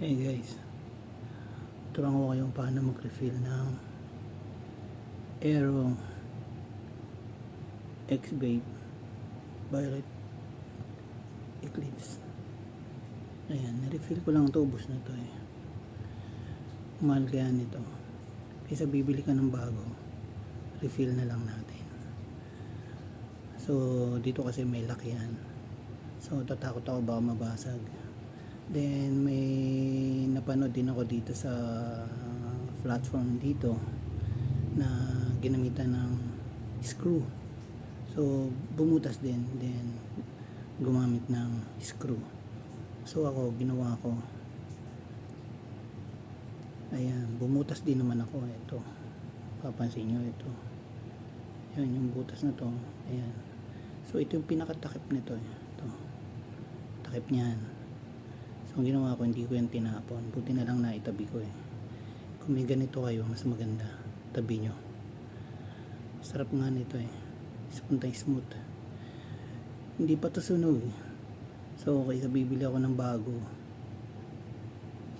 Hey guys, turuan ko kayong paano mag-refill ng Aero X-Babe Violet Eclipse. Ayan, na-refill ko lang ito, ubos na ito eh. Mahal kaya nito. Kaysa bibili ka ng bago, refill na lang natin. So, dito kasi may lakyan. So, tatakot ako baka mabasag. Then may napanood din ako dito sa platform dito na ginamitan ng screw. So bumutas din, then gumamit ng screw. So ako, ginawa ko, ayan, bumutas din naman ako. Ito, papansin nyo ito, yan yung butas na to. Ayan, so ito yung pinakatakip nito. Ito, takip niyan. So ang ginawa ko, hindi ko yan tinapon, buti na lang naitabi ko eh. Kung may ganito kayo, mas maganda, tabi nyo. Sarap nga nito eh, puntang smooth, hindi pa to sunog. So kaysa bibili ako ng bago,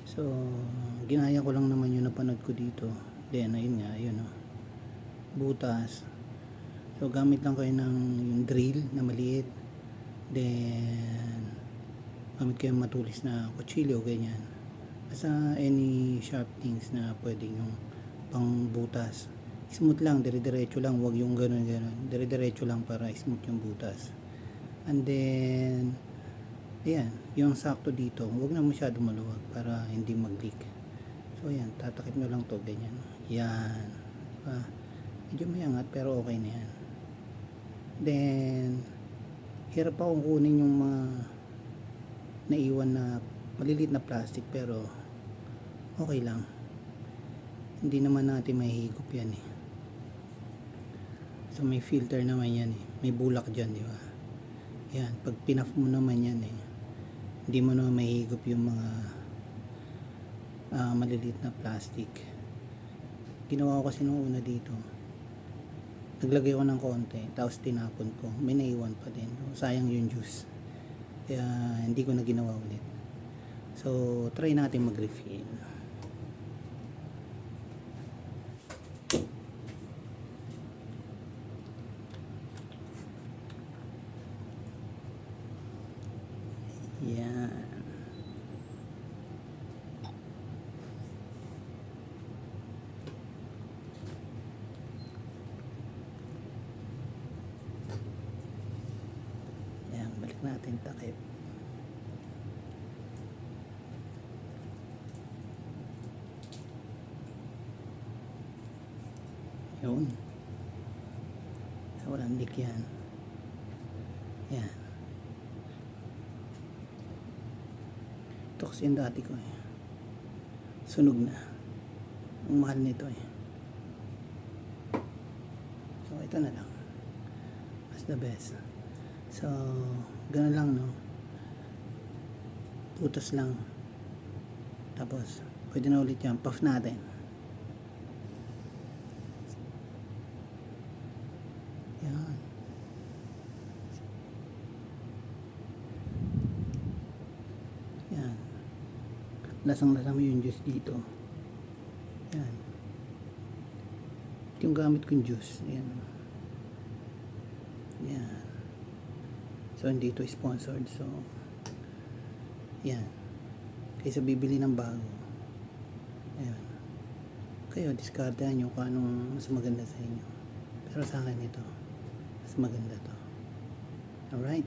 so ginaya ko lang naman yung napanood ko dito. Then ayun nga, ayun oh, butas. So gamit lang kayo ng yung drill na maliit, then gamit kayo matulis na kutsilyo, ganyan. Basta any sharp things na pwede yung pang butas. Smooth lang, dire-diretso lang, wag yung ganun-ganun. Dire-diretso lang para smooth yung butas. And then, ayan, yung sakto dito, wag na masyado maluwag para hindi mag-leak. So ayan, tatakip nyo lang to, ganyan. Yan. Diba? Medyo may angat pero okay na yan. Then, hirap akong kunin yung mga naiwan na maliliit na plastic, pero okay lang, hindi naman natin mahihigop yan eh. So may filter naman yan eh, may bulak dyan, di ba? Yan, pag pinaf mo naman yan eh, hindi mo naman mahihigop yung mga maliliit na plastic. Ginawa ko kasi nung una dito, naglagay ko ng konti, tapos tinapon ko, may naiwan pa din. Sayang yung juice, kaya hindi ko na ginawa ulit. So try natin mag-refill. Yan. Yan, balik natin takip. Yun. So walang leak yan. Yan. Ito kasi yung dati ko eh, sunog na. Ang mahal nito eh. So ito na lang, that's the best. So gano'n lang no, putas lang, tapos pwede na ulit yan, puff natin. Yan. Yan. Lasang-lasa mo yung juice dito. Yan. Ito yung gamit kong juice. Yan. Yan. So hindi ito sponsored. So yan. Kaysa bibili ng bago, ayan, kayo diskartehan nyo kung anong mas maganda sa inyo. Pero sa akin ito, mas maganda to. Alright.